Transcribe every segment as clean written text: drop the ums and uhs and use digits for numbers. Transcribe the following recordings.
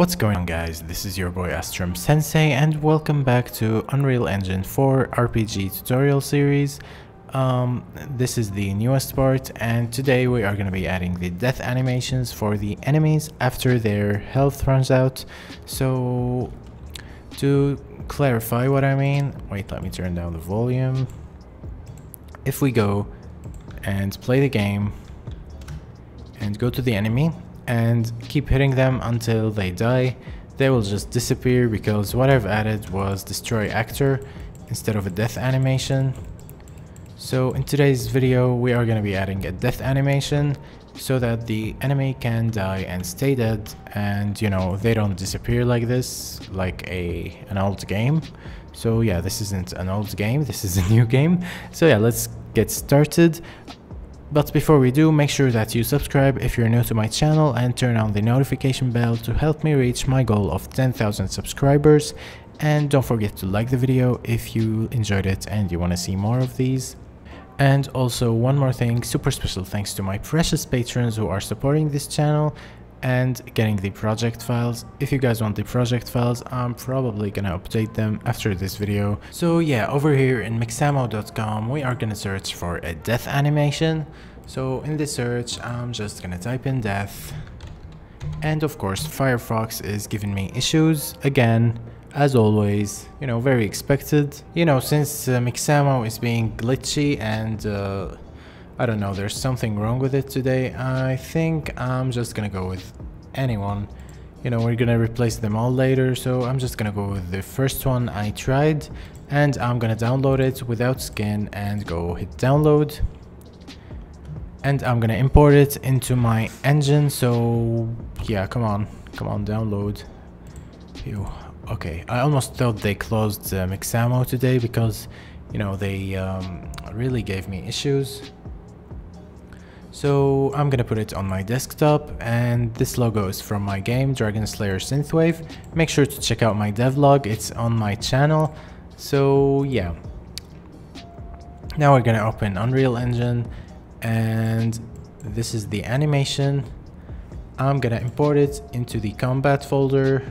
What's going on, guys? This is your boy Astrum Sensei and welcome back to Unreal Engine 4 RPG tutorial series. This is the newest part, and today we are going to be adding the death animations for the enemies after their health runs out. So to clarify what I mean, wait, let me turn down the volume. If we go and play the game and go to the enemy and keep hitting them until they die, they will just disappear, because what I've added was destroy actor instead of a death animation. So in today's video we are going to be adding a death animation so that the enemy can die and stay dead, and you know, they don't disappear like this, like an old game. So yeah, this isn't an old game, this is a new game. So yeah, let's get started. But before we do, make sure that you subscribe if you're new to my channel and turn on the notification bell to help me reach my goal of 10,000 subscribers. And don't forget to like the video if you enjoyed it and you want to see more of these. And also one more thing, super special thanks to my precious patrons who are supporting this channel and getting the project files. If you guys want the project files, I'm probably gonna update them after this video. So yeah, over here in mixamo.com we are gonna search for a death animation. So in this search I'm just gonna type in death, and of course Firefox is giving me issues again, as always, you know, very expected. You know, since Mixamo is being glitchy and I don't know, there's something wrong with it today. I think I'm just gonna go with anyone. You know, we're gonna replace them all later, so I'm just gonna go with the first one I tried, and I'm gonna download it without skin and go hit download. And I'm gonna import it into my engine. So yeah, come on download. Phew. Okay, I almost thought they closed Mixamo today, because you know, they really gave me issues. So I'm gonna put it on my desktop, and this logo is from my game Dragon Slayer Synthwave. Make sure to check out my devlog, it's on my channel. So yeah, now we're gonna open Unreal Engine, and this is the animation. I'm gonna import it into the combat folder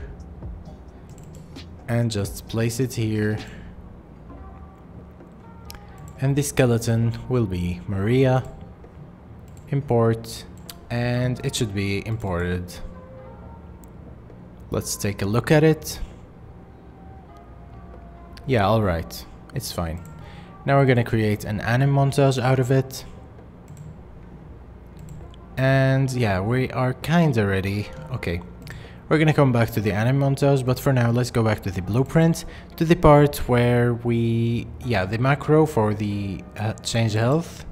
and just place it here, and the skeleton will be Maria. Import, and it should be imported. Let's take a look at it. Yeah, alright, it's fine. Now we're gonna create an anim montage out of it. And yeah, we are kinda ready. Okay, we're gonna come back to the anim montage, but for now let's go back to the blueprint, to the part where the macro for the change health.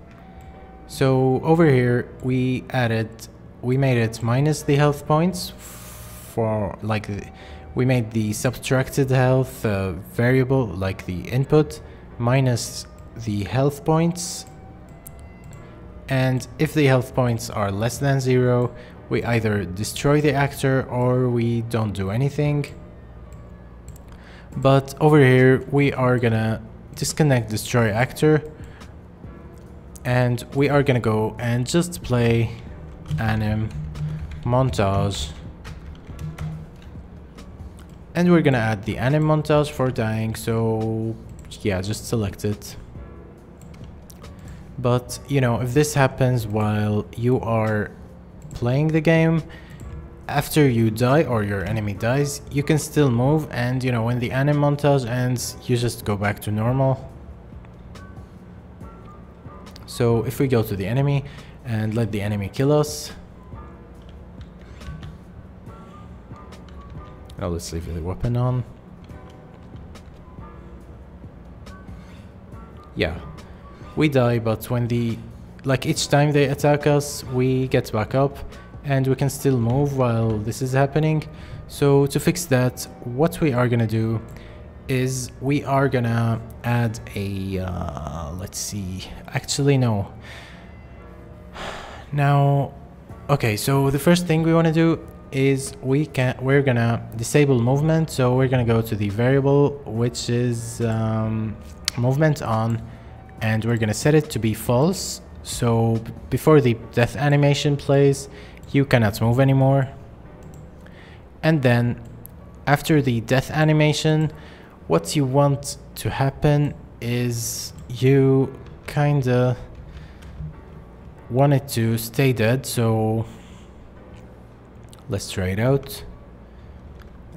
So over here we made it minus the health points for we made the subtracted health variable, like the input, minus the health points. And if the health points are less than 0, we either destroy the actor or we don't do anything. But over here we are gonna disconnect destroy actor, and we are gonna go and just play anim montage, and we're gonna add the anim montage for dying. So yeah, just select it. But you know, if this happens while you are playing the game, after you die or your enemy dies, you can still move, and you know, when the anim montage ends you just go back to normal. So if we go to the enemy and let the enemy kill us. Now let's leave the weapon on. Yeah, we die, but when each time they attack us, we get back up and we can still move while this is happening. So to fix that, what we are gonna do is we are gonna add a let's see, actually no, now okay, so the first thing we want to do is we're gonna disable movement. So we're gonna go to the variable which is movement on, and we're gonna set it to be false. So before the death animation plays, you cannot move anymore. And then after the death animation, what you want to happen is you kinda want it to stay dead. So let's try it out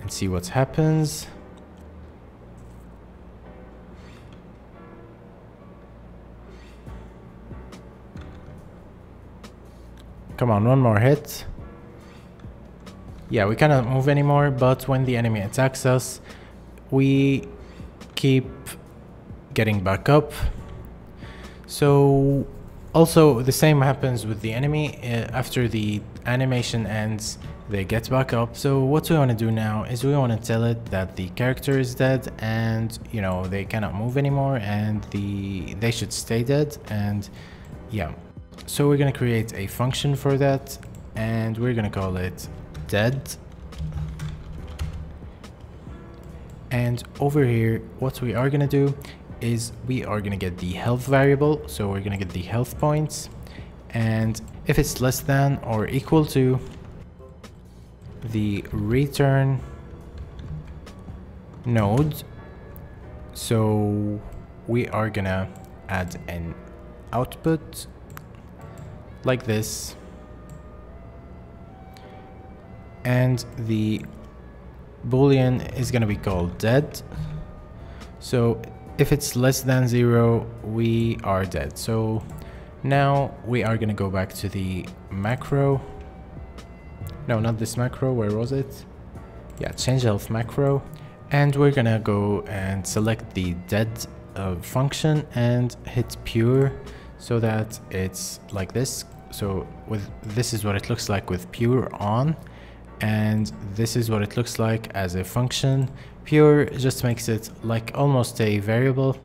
and see what happens. Come on, one more hit. Yeah, we cannot move anymore, but when the enemy attacks us, we keep getting back up. So also the same happens with the enemy. After the animation ends, they get back up. So what we want to do now is we want to tell it that the character is dead, and you know, they cannot move anymore, and they should stay dead. And yeah, so we're gonna create a function for that, and we're gonna call it dead. And over here, what we are gonna do is we are gonna get the health variable. So we're gonna get the health points, and if it's less than or equal to the return node, so we are gonna add an output like this, and the boolean is gonna be called dead. So if it's less than 0, we are dead. So now we are gonna go back to the macro. No, not this macro, where was it? Yeah, change health macro. And we're gonna go and select the dead function and hit pure, so that it's like this. So this is what it looks like with pure on, and this is what it looks like as a function. Pure just makes it like almost a variable.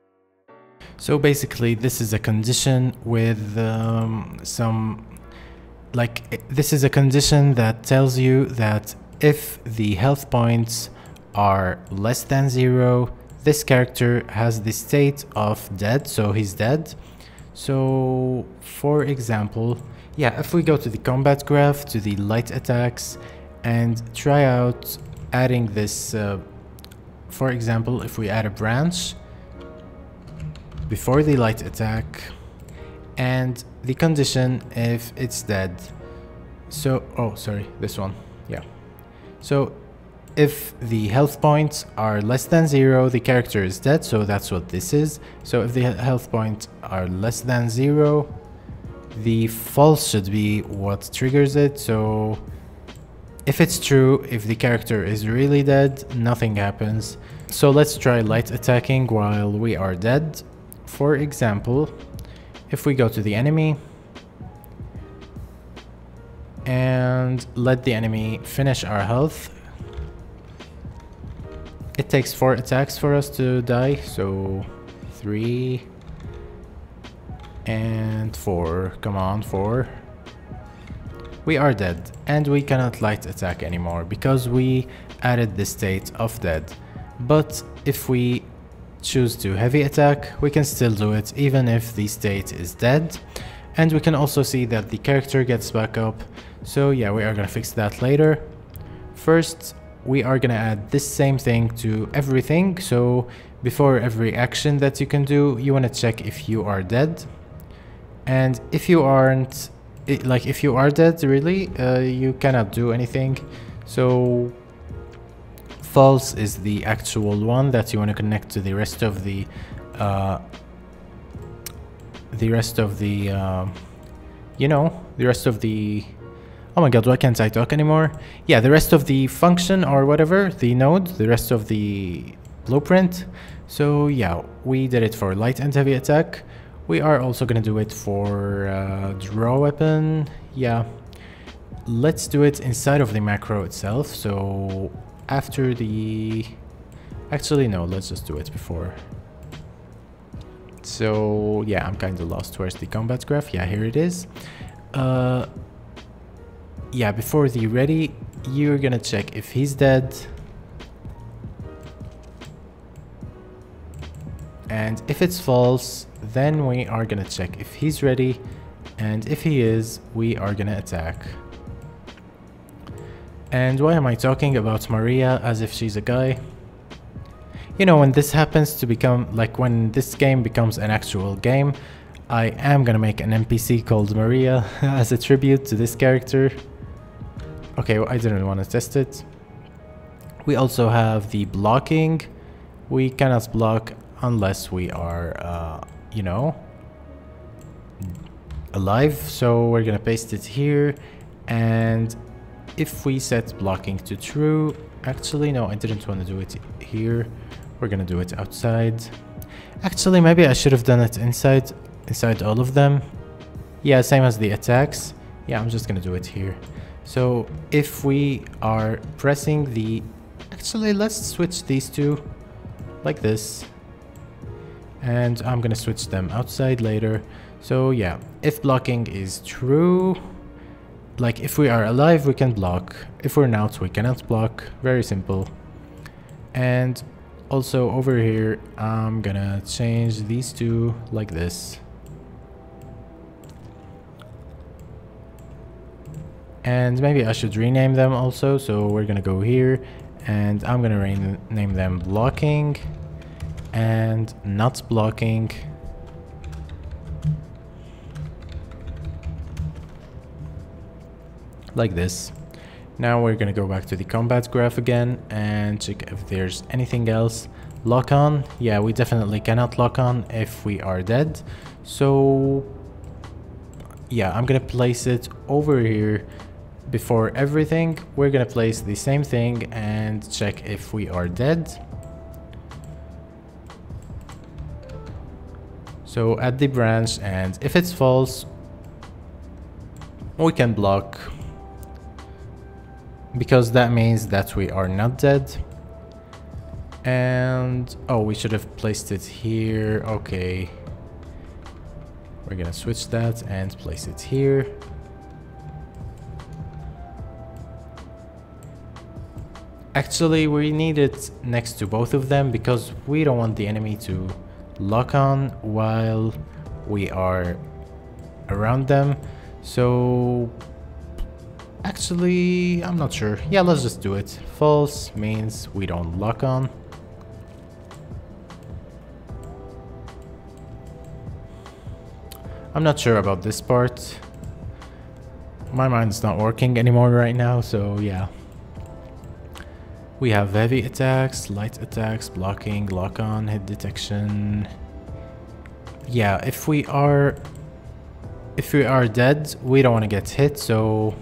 So basically this is a condition with this is a condition that tells you that if the health points are less than 0, this character has the state of dead, so he's dead. So for example, yeah, if we go to the combat graph, to the light attacks, and try out adding this, for example, if we add a branch before the light attack, and the condition if it's dead. So, oh, sorry, this one, yeah. So if the health points are less than 0, the character is dead, so that's what this is. So if the health points are less than 0, the false should be what triggers it. So if it's true, if the character is really dead, nothing happens. So let's try light attacking while we are dead. For example, if we go to the enemy and let the enemy finish our health, it takes 4 attacks for us to die. So 3 and 4, come on, 4. We are dead, and we cannot light attack anymore because we added the state of dead. But if we choose to heavy attack, we can still do it even if the state is dead. And we can also see that the character gets back up. So yeah, we are gonna fix that later. First, we are gonna add this same thing to everything. So before every action that you can do, you wanna check if you are dead. And if you aren't, if you are dead, really, you cannot do anything. So false is the actual one that you want to connect to the rest of the oh my god, why can't I talk anymore? Yeah, the rest of the function or whatever, the node, the rest of the blueprint. So yeah, we did it for light and heavy attack. We are also gonna do it for draw weapon. Yeah, let's do it inside of the macro itself. So after the, actually no, let's just do it before. So yeah, I'm kind of lost. Where's the combat graph? Yeah, here it is. Yeah, before the ready, you're gonna check if he's dead. And if it's false, then we are gonna check if he's ready. And if he is, we are gonna attack. And why am I talking about Maria as if she's a guy? You know, when this happens to become, like when this game becomes an actual game, I am gonna make an NPC called Maria as a tribute to this character. Okay, well, I didn't want to test it. We also have the blocking. We cannot block unless we are, you know, alive. So we're gonna paste it here. And if we set blocking to true, actually, no, I didn't want to do it here. We're gonna do it outside. Actually, maybe I should have done it inside all of them. Yeah, same as the attacks. Yeah, I'm just gonna do it here. So if we are pressing the... Actually, let's switch these two like this. And I'm gonna switch them outside later. So yeah, if blocking is true, like if we are alive, we can block. If we're not, we cannot block. Very simple. And also over here, I'm gonna change these two like this. And maybe I should rename them also. So we're gonna go here and I'm gonna rename them blocking and not blocking. Like this. Now we're gonna go back to the combat graph again and check if there's anything else. Lock on. Yeah, we definitely cannot lock on if we are dead. So yeah, I'm gonna place it over here. Before everything, we're gonna place the same thing and check if we are dead. So add the branch, and if it's false, we can block, because that means that we are not dead. And oh, we should have placed it here. Okay, we're gonna switch that and place it here. Actually, we need it next to both of them because we don't want the enemy to lock on while we are around them. So actually, I'm not sure. Yeah, let's just do it. False means we don't lock on. I'm not sure about this part. My mind's not working anymore right now, so yeah. We have heavy attacks, light attacks, blocking, lock on, hit detection. Yeah, if we are dead, we don't want to get hit, so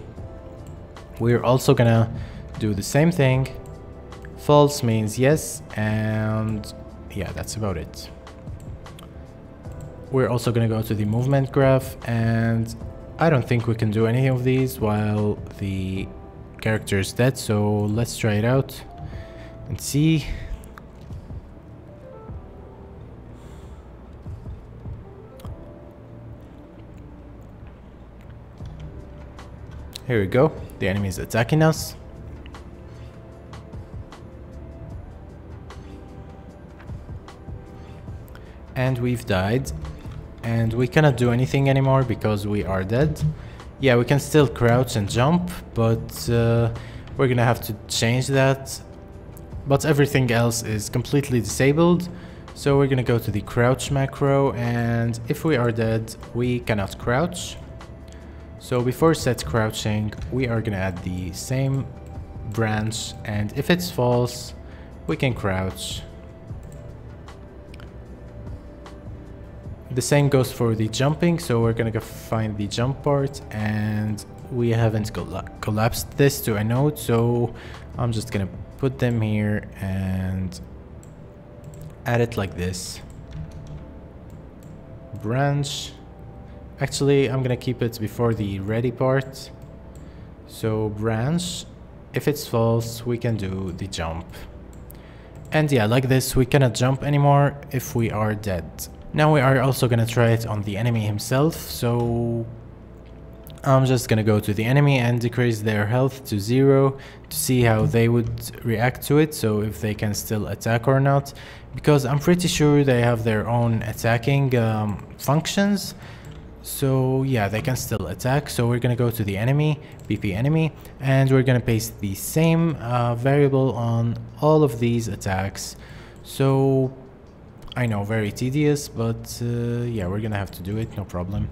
we're also gonna do the same thing. False means yes, and yeah, that's about it. We're also gonna go to the movement graph, and I don't think we can do any of these while the character is dead, so let's try it out and see. Here we go, the enemy is attacking us. And we've died, and we cannot do anything anymore because we are dead. Yeah, we can still crouch and jump, but we're gonna have to change that. But everything else is completely disabled. So we're gonna go to the crouch macro, and if we are dead, we cannot crouch. So before set crouching, we are gonna add the same branch, and if it's false, we can crouch. The same goes for the jumping, so we're gonna go find the jump part, and we haven't collapsed this to a node, so I'm just gonna put them here and add it like this. Branch. Actually, I'm gonna keep it before the ready part. So branch. If it's false, we can do the jump. And yeah, like this, we cannot jump anymore if we are dead. Now we are also gonna try it on the enemy himself, so I'm just gonna go to the enemy and decrease their health to 0 to see how they would react to it, so if they can still attack or not, because I'm pretty sure they have their own attacking functions. So yeah, they can still attack. So we're gonna go to the enemy, BP enemy, and we're gonna paste the same variable on all of these attacks. So I know, very tedious, but yeah, we're gonna have to do it, no problem.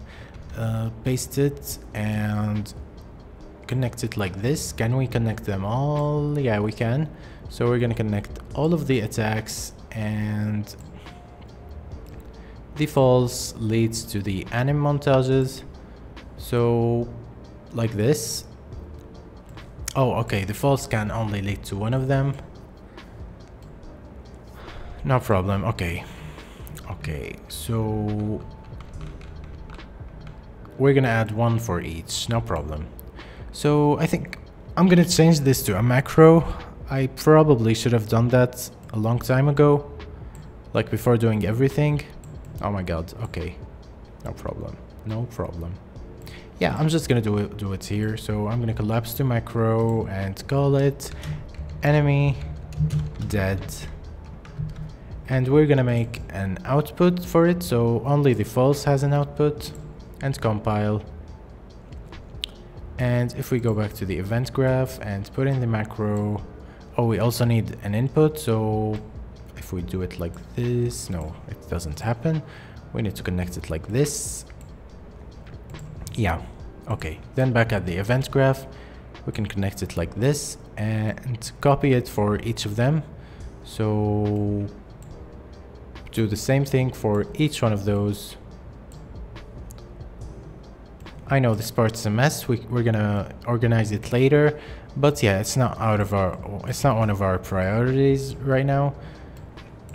Paste it and connect it like this. Can we connect them all? Yeah, we can. So we're gonna connect all of the attacks, and the false leads to the anim montages. So like this. Oh, okay, the false can only lead to one of them. No problem. Okay, so we're gonna add one for each, no problem. So I think I'm gonna change this to a macro. I probably should have done that a long time ago, like before doing everything. Oh my god, okay, no problem. Yeah, I'm just gonna do it here. So I'm gonna collapse to macro and call it enemy dead. And we're gonna make an output for it, so only the false has an output, and compile. And if we go back to the event graph and put in the macro, oh, we also need an input, so if we do it like this, no, it doesn't happen. We need to connect it like this. Yeah, okay, then back at the event graph, we can connect it like this and copy it for each of them. So do the same thing for each one of those. I know this part's a mess. We're gonna organize it later, but yeah, it's not one of our priorities right now.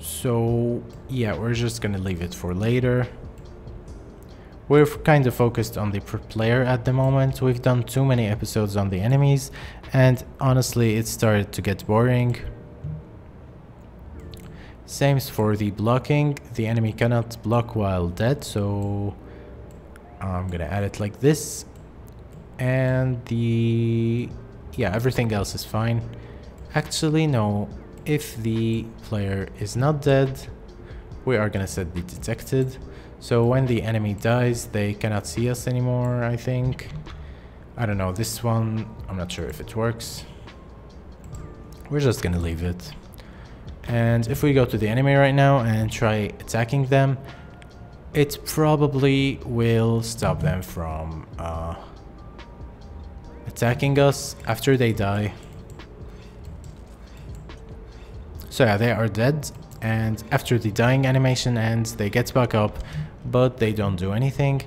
So yeah, we're just gonna leave it for later. We're kind of focused on the player at the moment. We've done too many episodes on the enemies, and honestly, it started to get boring. Same for the blocking. The enemy cannot block while dead, so I'm gonna add it like this. And yeah, everything else is fine. Actually, no. If the player is not dead, we are gonna set the detected. So when the enemy dies, they cannot see us anymore, I think. I don't know, this one, I'm not sure if it works. We're just gonna leave it. And if we go to the enemy right now and try attacking them, it probably will stop them from attacking us after they die. So yeah, they are dead, and after the dying animation ends, they get back up, but they don't do anything.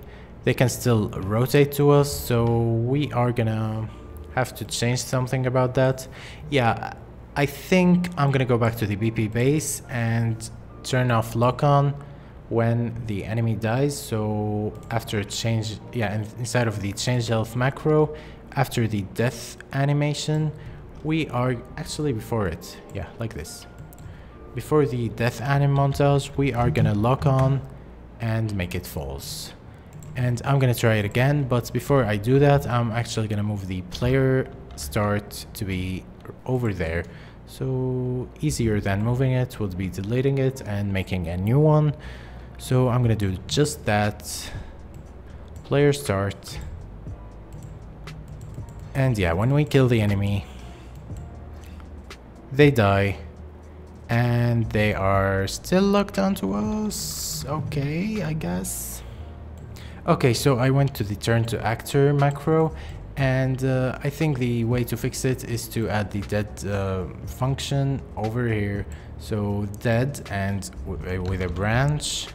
They can still rotate to us, so we are gonna have to change something about that. Yeah, I think I'm gonna go back to the BP base and turn off lock on when the enemy dies. So after change, yeah, inside of the change health macro, after the death animation, we are actually before it, yeah, like this. Before the death anim montage, we are gonna lock on and make it false. And I'm gonna try it again, but before I do that, I'm actually gonna move the player start to be over there. So easier than moving it would be deleting it and making a new one. So I'm gonna do just that. Player start. And yeah, when we kill the enemy, they die. And they are still locked onto us. Okay, I guess. Okay, so I went to the turn to actor macro, and I think the way to fix it is to add the dead function over here. So dead and with a branch,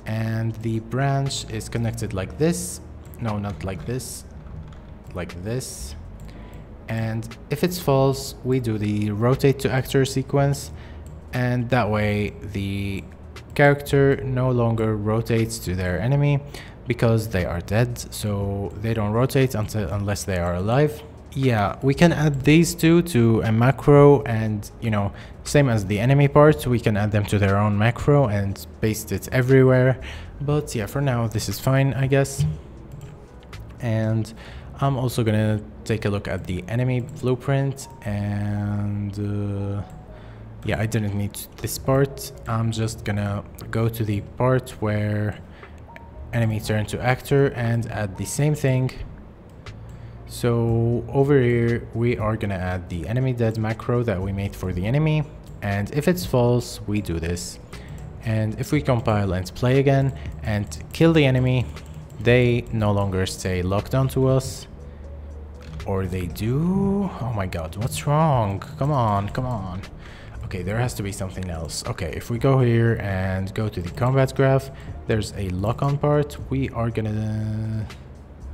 and the branch is connected like this. No, not like this, like this. And if it's false, we do the rotate to actor sequence, and that way the character no longer rotates to their enemy because they are dead, so they don't rotate unless they are alive. Yeah, we can add these two to a macro, and you know, same as the enemy part, we can add them to their own macro and paste it everywhere. But yeah, for now this is fine, I guess. And I'm also gonna take a look at the enemy blueprint, and yeah, I didn't need this part. I'm just gonna go to the part where enemy turn to actor and add the same thing. So over here we are gonna add the enemy dead macro that we made for the enemy, and if it's false we do this. And if we compile and play again and kill the enemy, they no longer stay locked onto us. Or they do? Oh my god, what's wrong? Come on, come on. Okay, there has to be something else. Okay, if we go here and go to the combat graph, there's a lock-on part. We are gonna...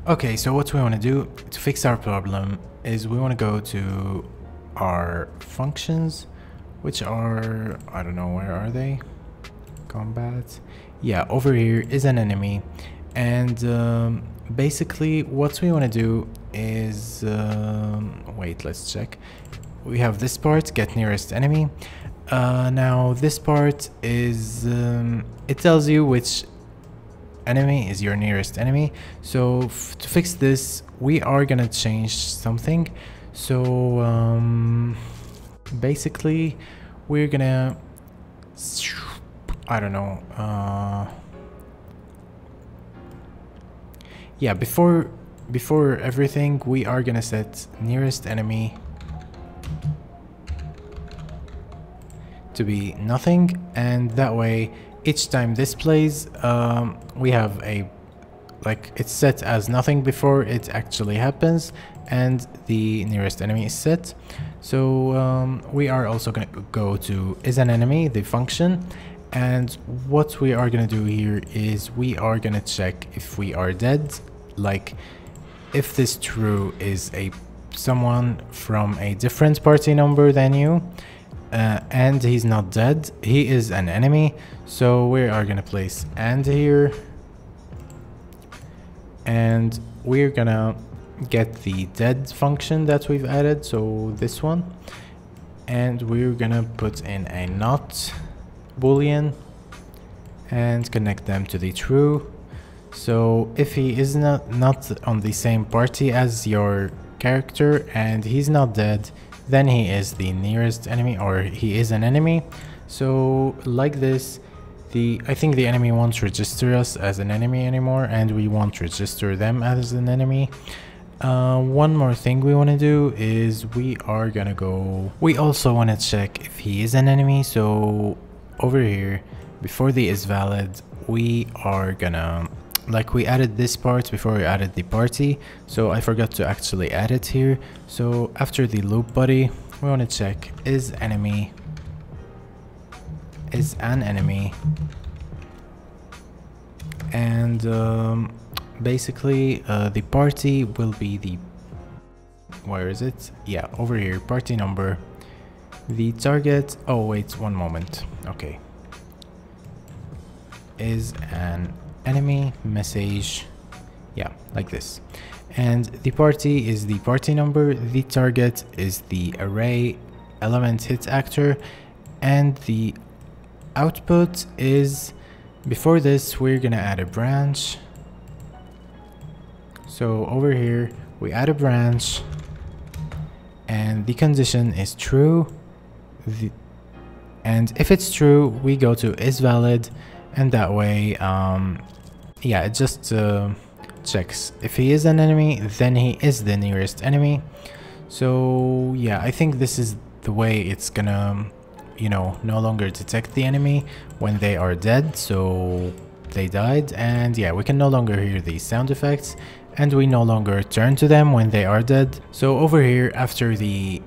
Okay, so what we want to do to fix our problem is we want to go to our functions, which are... I don't know, where are they? Combat. Yeah, over here is an enemy. And basically what we want to do is wait, let's check. We have this part, get nearest enemy. Now this part is it tells you which enemy is your nearest enemy. So to fix this we are gonna change something. So basically we're gonna, I don't know, yeah, before everything we are gonna set nearest enemy to be nothing, and that way each time this plays we have a, like, it's set as nothing before it actually happens, and the nearest enemy is set. So we are also gonna go to is an enemy, the function, and what we are gonna do here is we are gonna check if we are dead. Like, if this true is someone from a different party number than you, and he's not dead, he is an enemy. So we are gonna place and here, and we're gonna get the dead function that we've added, so this one, and we're gonna put in a not boolean and connect them to the true. So if he is not on the same party as your character and he's not dead, then he is the nearest enemy, or he is an enemy. So like this, I think the enemy won't register us as an enemy anymore, and we won't register them as an enemy. One more thing we want to do is we also want to check if he is an enemy. So over here, before the is valid, we are gonna, like, we added this part before we added the party, so I forgot to actually add it here. So after the loop body, we want to check is an enemy, and basically the party will be the, where is it? Yeah, over here, party number. The target, oh wait, one moment. Okay, is an enemy message, yeah, like this, and the party is the party number, the target is the array element hit actor, and the output is, before this we're gonna add a branch. So over here we add a branch, and the condition is true, and if it's true we go to is valid, and that way yeah, it just checks if he is an enemy, then he is the nearest enemy. So yeah, I think this is the way it's gonna, you know, no longer detect the enemy when they are dead, so they died. And yeah, we can no longer hear these sound effects, and we no longer turn to them when they are dead. So over here, after the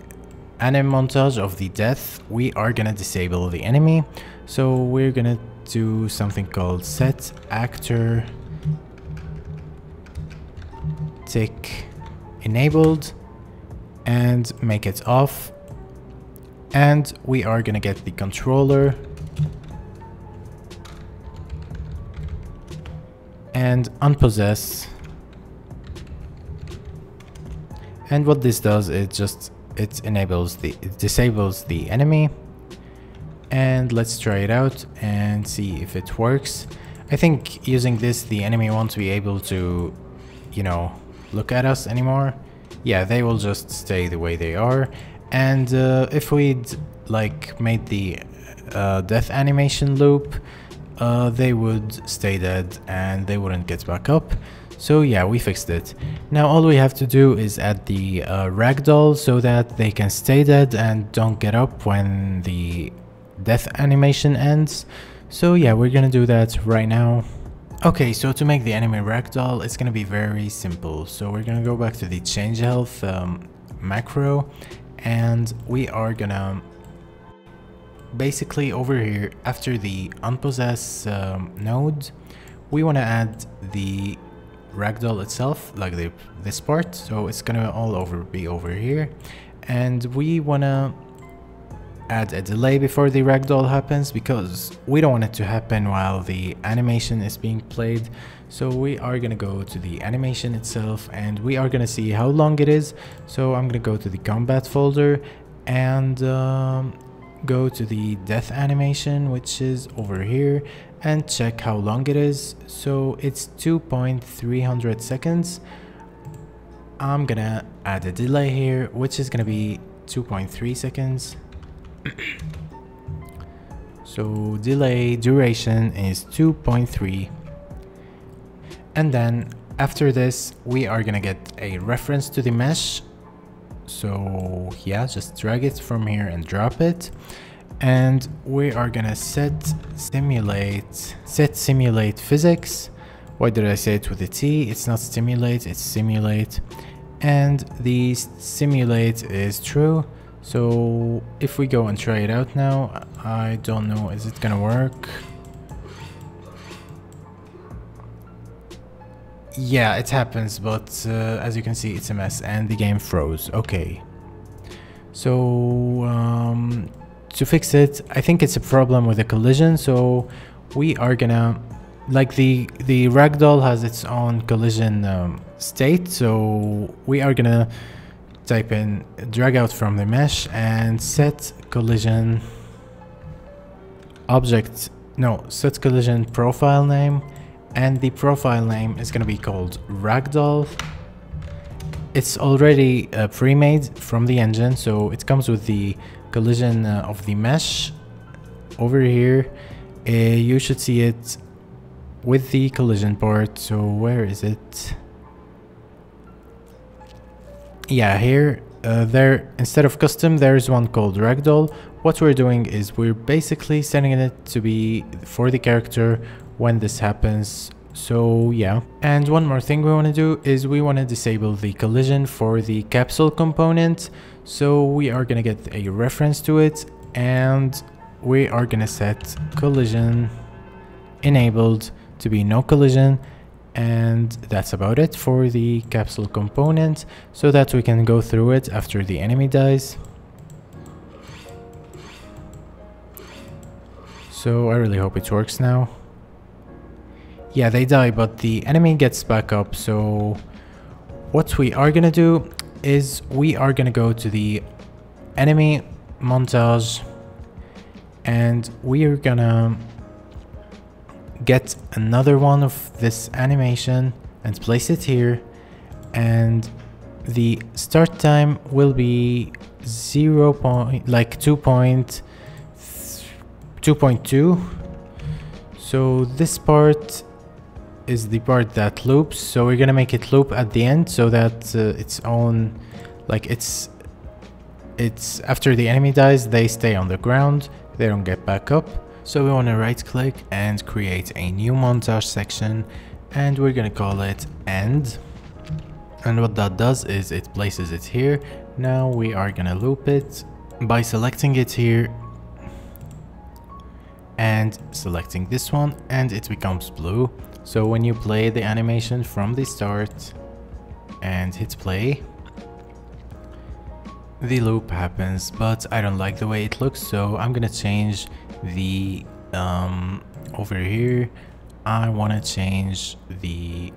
anim montage of the death, we are gonna disable the enemy. So we're gonna do something called set actor tick enabled and make it off, and we are gonna get the controller and unpossess. And what this does, it disables the enemy. And let's try it out and see if it works. I think using this, the enemy won't be able to, you know, look at us anymore. Yeah, they will just stay the way they are. And if we'd like made the death animation loop, they would stay dead and they wouldn't get back up. So yeah, we fixed it. Now all we have to do is add the ragdoll so that they can stay dead and don't get up when the death animation ends. So yeah, we're gonna do that right now. Okay, so to make the enemy ragdoll, it's gonna be very simple. So we're gonna go back to the change health macro, and we are gonna basically over here after the unpossess node, we want to add the ragdoll itself, like this part. So it's gonna be over here, and we want to add a delay before the ragdoll happens because we don't want it to happen while the animation is being played. So we are gonna go to the animation itself and we are gonna see how long it is. So I'm gonna go to the combat folder and go to the death animation, which is over here, and check how long it is. So it's 2.300 seconds. I'm gonna add a delay here, which is gonna be 2.3 seconds. So delay duration is 2.3, and then after this we are gonna get a reference to the mesh. So yeah, just drag it from here and drop it, and we are gonna set simulate physics. Why did I say it with a T? It's not stimulate, it's simulate, and the simulate is true. So if we go and try it out now, I don't know, is it gonna work? Yeah, it happens, but as you can see, it's a mess and the game froze. Okay. So to fix it, I think it's a problem with the collision. So we are gonna, like the ragdoll has its own collision state. So we are gonna type in drag out from the mesh and set collision set collision profile name, and the profile name is going to be called ragdoll. It's already pre-made from the engine, so it comes with the collision of the mesh over here. You should see it with the collision part. So where is it? Yeah, here, there, instead of custom, there's one called ragdoll. What we're doing is we're basically setting it to be for the character when this happens. So yeah, and one more thing we want to do is we want to disable the collision for the capsule component. So we are going to get a reference to it, and we are going to set collision enabled to be no collision. And that's about it for the capsule component, so that we can go through it after the enemy dies. So I really hope it works now. Yeah, they die, but the enemy gets back up. So what we are gonna do is we are gonna go to the enemy montage, and we are gonna get another one of this animation and place it here, and the start time will be 2.2. So this part is the part that loops, so we're gonna make it loop at the end so that its own, like it's after the enemy dies, they stay on the ground, they don't get back up. So we want to right click and create a new montage section, and we're going to call it end. And what that does is it places it here. Now we are going to loop it by selecting it here and selecting this one, and it becomes blue. So when you play the animation from the start and hit play, the loop happens, but I don't like the way it looks, so I'm gonna change the over here. I want to change the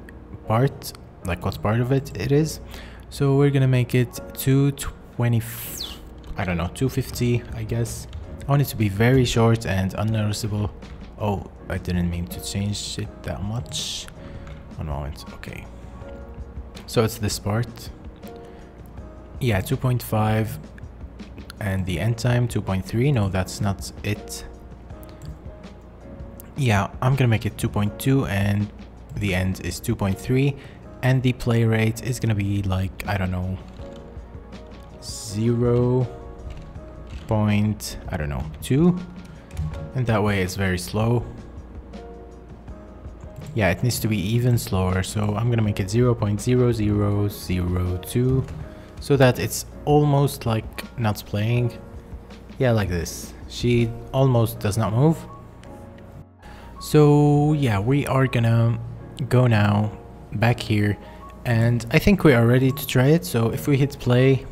part, like what part of it is. So we're gonna make it 220, I don't know, 250, I guess. I want it to be very short and unnoticeable. Oh, I didn't mean to change it that much. One moment. Okay, so it's this part. Yeah, 2.5, and the end time 2.3. No, that's not it. Yeah, I'm gonna make it 2.2 and the end is 2.3, and the play rate is gonna be like, I don't know, 0. I don't know, 2, and that way it's very slow. Yeah, it needs to be even slower, so I'm gonna make it 0.0002 so that it's almost like not playing. Yeah, like this. She almost does not move. So yeah, we are gonna go now back here, and I think we are ready to try it. So if we hit play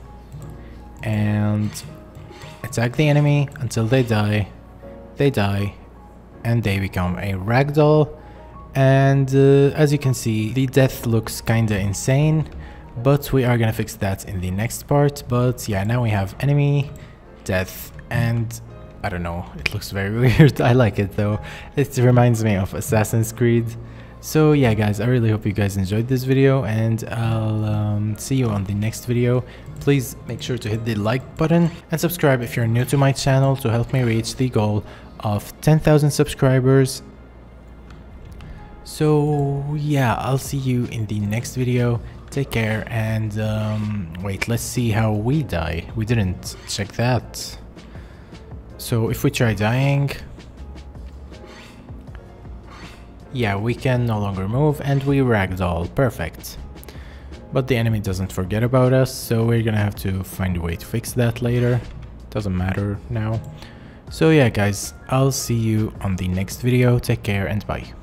and attack the enemy until they die, and they become a ragdoll. And as you can see, the death looks kinda insane, but we are gonna fix that in the next part. But yeah, now we have enemy, death, and I don't know, it looks very weird. I like it though. It reminds me of Assassin's Creed. So yeah guys, I really hope you guys enjoyed this video, and I'll see you on the next video. Please make sure to hit the like button and subscribe if you're new to my channel to help me reach the goal of 10,000 subscribers. So yeah, I'll see you in the next video. Take care, and wait, let's see how we die. We didn't check that. So if we try dying, yeah, we can no longer move and we ragdoll. Perfect. But the enemy doesn't forget about us, so we're gonna have to find a way to fix that later. Doesn't matter now. So yeah guys, I'll see you on the next video. Take care and bye.